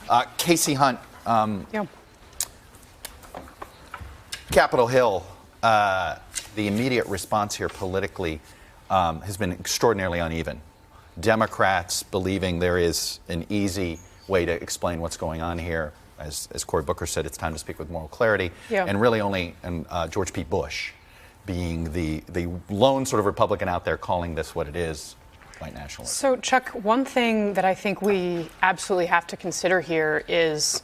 KASIE Hunt, Capitol Hill, the immediate response here politically has been extraordinarily uneven. Democrats believing there is an easy way to explain what's going on here. As Cory Booker said, it's time to speak with moral clarity. And really only George P. Bush being the lone sort of Republican out there calling this what it is, white nationalism. So, Chuck, one thing that I think we absolutely have to consider here is,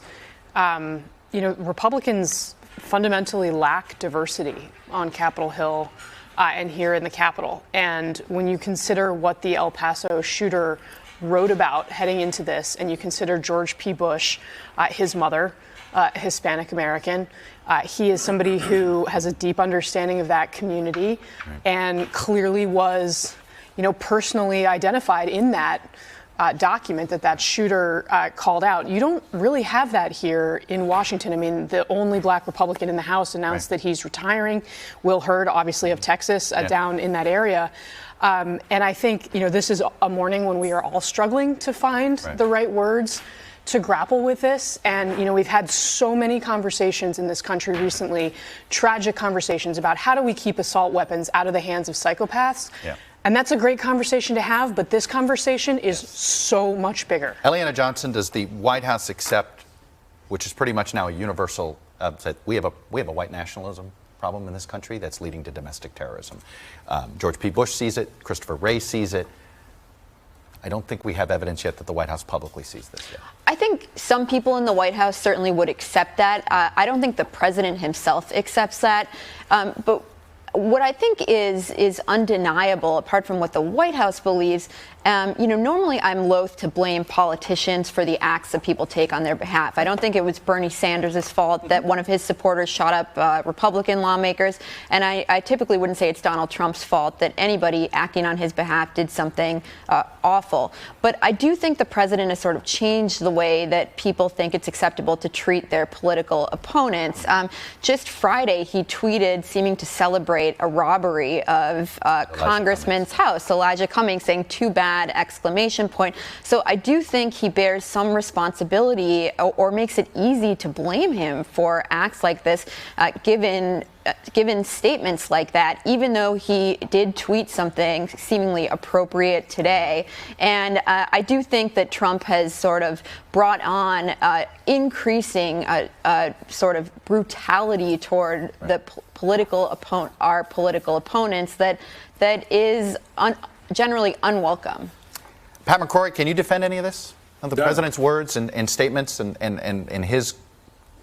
Republicans fundamentally lack diversity on Capitol Hill and here in the Capitol. And when you consider what the El Paso shooter wrote about heading into this, and you consider George P. Bush, his mother, Hispanic American, he is somebody who has a deep understanding of that community and clearly was, personally identified in that document that shooter called out. You don't really have that here in Washington. I mean, the only black Republican in the House announced that he's retiring. Will Hurd, obviously of Texas, down in that area. And I think, this is a morning when we are all struggling to find the right words to grapple with this. And, we've had so many conversations in this country recently, tragic conversations about how do we keep assault weapons out of the hands of psychopaths. And that's a great conversation to have, but this conversation is so much bigger. ELIANA Johnson, does the White House accept, which is pretty much now a universal, that we have a white nationalism problem in this country that's leading to domestic terrorism? George P. Bush sees it. Christopher Wray sees it. I don't think we have evidence yet that the White House publicly sees this yet. I think some people in the White House certainly would accept that. I don't think the president himself accepts that. But what I think is undeniable, apart from what the White House believes, normally I'm loath to blame politicians for the acts that people take on their behalf. I don't think it was Bernie Sanders' fault that one of his supporters shot up Republican lawmakers, and I typically wouldn't say it's Donald Trump's fault that anybody acting on his behalf did something awful. But I do think the president has sort of changed the way that people think it's acceptable to treat their political opponents. Just Friday, he tweeted seeming to celebrate a robbery of Congressman's house, Elijah Cummings, saying "too bad!" exclamation point. So I do think he bears some responsibility, or makes it easy to blame him for acts like this, given statements like that, even though he did tweet something seemingly appropriate today. And I do think that Trump has sort of brought on increasing sort of brutality toward the our political opponents that is generally unwelcome. Pat McCrory, can you defend any of this? Of the president's words and statements and his,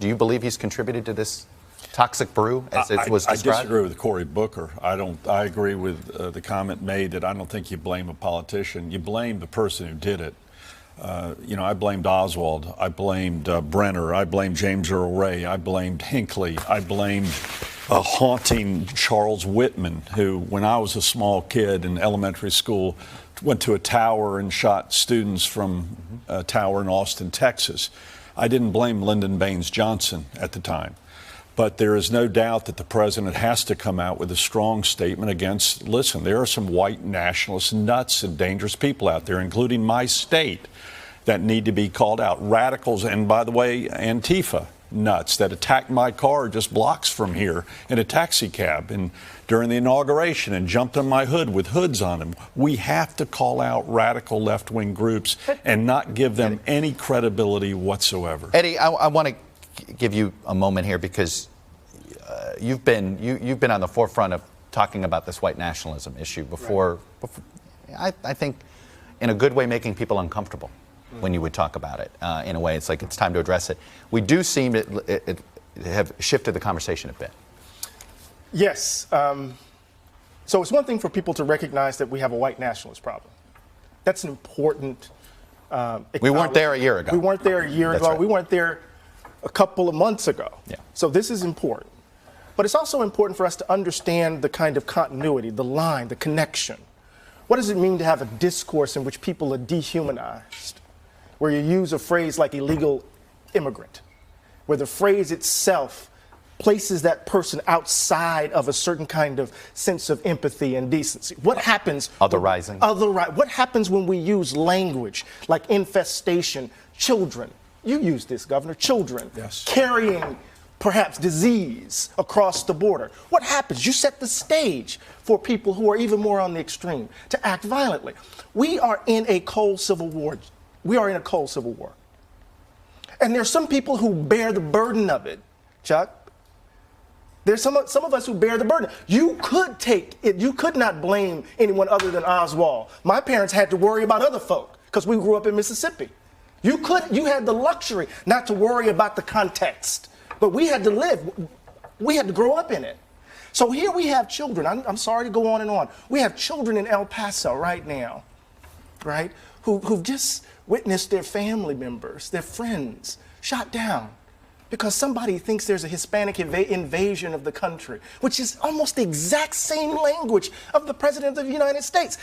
do you believe he's contributed to this toxic brew as it was described? I disagree with Cory Booker. I agree with the comment made that I don't think you blame a politician. You blame the person who did it. I blamed Oswald. I blamed Brenner. I blamed James Earl Ray. I blamed Hinckley. I blamed haunting Charles Whitman, who, when I was a small kid in elementary school, went to a tower and shot students from a tower in Austin, Texas. I didn't blame Lyndon Baines Johnson at the time. But there is no doubt that the president has to come out with a strong statement against, listen, there are some white nationalist nuts and dangerous people out there, including my state, that need to be called out. Radicals, and by the way, Antifa nuts that attacked my car just blocks from here in a taxi cab and during the inauguration and jumped on my hood with hoods on them. We have to call out radical left-wing groups and not give them any credibility whatsoever. Eddie, I want to give you a moment here because you've been on the forefront of talking about this white nationalism issue before I think in a good way making people uncomfortable when you would talk about it. In a way, it's like it's time to address it. We do seem to have shifted the conversation a bit. Yes. So it's one thing for people to recognize that we have a white nationalist problem. That's an important we weren't there a year ago. We weren't there a year ago. Right. We weren't there a couple of months ago. Yeah. So this is important. But it's also important for us to understand the kind of continuity, the line, the connection. What does it mean to have a discourse in which people are dehumanized, where you use a phrase like illegal immigrant, where the phrase itself places that person outside of a certain kind of sense of empathy and decency? What happens? Otherizing. What happens when we use language like infestation, children, you use this, Governor, children Yes. carrying perhaps disease across the border. What happens? You set the stage for people who are even more on the extreme to act violently. We are in a cold civil war. We are in a cold civil war. And there's some people who bear the burden of it, Chuck. There's some of us who bear the burden. You could take it. You could not blame anyone other than Oswald. My parents had to worry about other folk because we grew up in Mississippi. You had the luxury not to worry about the context, but we had to live. We had to grow up in it. So here we have children. I'm sorry to go on and on. We have children in El Paso right now, right, who've just witnessed their family members, their friends, shot down because somebody thinks there's a Hispanic invasion of the country, which is almost the exact same language of the President of the United States.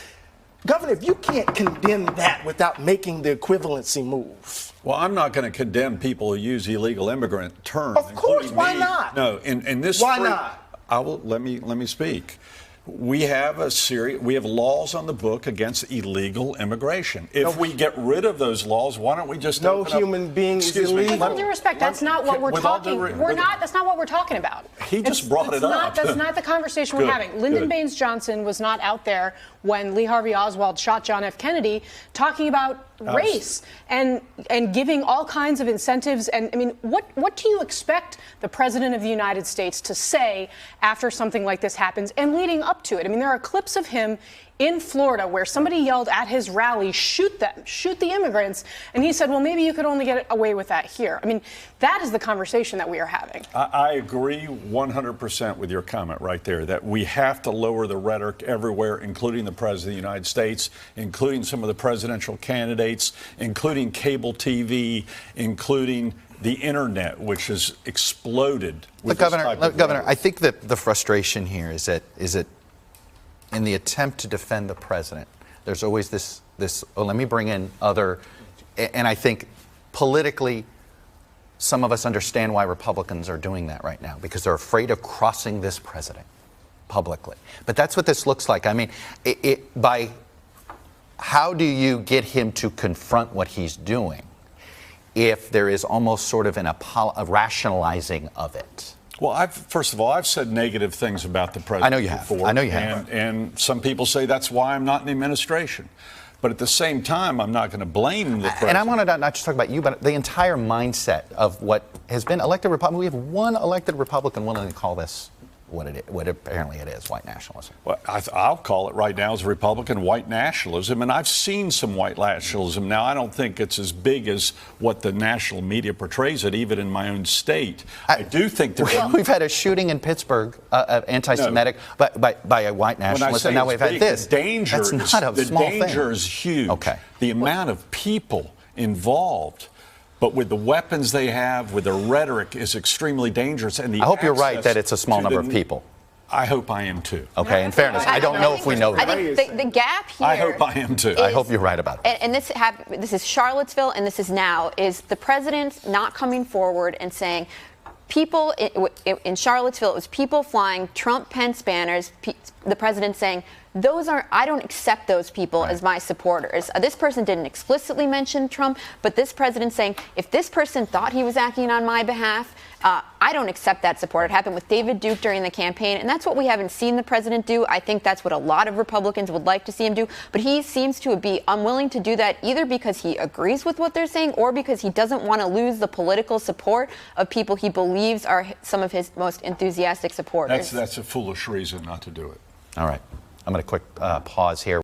Governor, if you can't condemn that without making the equivalency move. Well, I'm not going to condemn people who use illegal immigrant terms. Of course, including why me. not? No, in this. Why not? Let me speak. We have laws on the book against illegal immigration. If we get rid of those laws, why don't we just no human being is illegal? With all due respect, that's not what we're talking. That's not what we're talking about. He just brought it up. That's not the conversation we're having. Lyndon Baines Johnson was not out there when Lee Harvey Oswald shot John F. Kennedy talking about race and giving all kinds of incentives. And I mean, what do you expect the President of the United States to say after something like this happens and leading up to it? I mean, there are clips of him in Florida where somebody yelled at his rally, shoot them, shoot the immigrants. And he said, well, maybe you could only get away with that here. I mean, that is the conversation that we are having. I agree 100% with your comment right there, that we have to lower the rhetoric everywhere, including the President of the United States, including some of the presidential candidates, including cable TV, including the internet, which has exploded. With Governor, I think that the frustration here is that in the attempt to defend the president, there's always this let me bring in other, and I think politically, some of us understand why Republicans are doing that right now, because they're afraid of crossing this president publicly. But that's what this looks like. I mean, by how do you get him to confront what he's doing if there is almost sort of a rationalizing of it? Well, first of all, I've said negative things about the president. I know you have. Before, I know you have. And some people say that's why I'm not in the administration. But at the same time, I'm not going to blame the president. And I want to not just talk about you, but the entire mindset of what has been elected Republican. We have one elected Republican willing to call this what apparently it is, white nationalism. Well, I'll call it right now as Republican white nationalism, and I've seen some white nationalism. Now, I don't think it's as big as what the national media portrays it, even in my own state. I do think we've had a shooting in Pittsburgh, anti-Semitic, by a white nationalist, and now we've had this. The danger is huge. Okay. The amount of people involved. But with the weapons they have, with their rhetoric, is extremely dangerous. And I hope you're right that it's a small number of people. I hope I am too. Okay, in fairness, I don't know if we know that. I think the gap here. I hope I am too. I hope you're right about it. And this is Charlottesville, and this is now, is the president not coming forward and saying, people in Charlottesville, it was people flying Trump-Pence banners, the president saying, I don't accept those people as my supporters. This person didn't explicitly mention Trump, but this president saying, if this person thought he was acting on my behalf, I don't accept that support. It happened with David Duke during the campaign, and that's what we haven't seen the president do. I think that's what a lot of Republicans would like to see him do, but he seems to be unwilling to do that either because he agrees with what they're saying or because he doesn't want to lose the political support of people he believes are some of his most enthusiastic supporters. That's a foolish reason not to do it. All right. I'm going to quick pause here.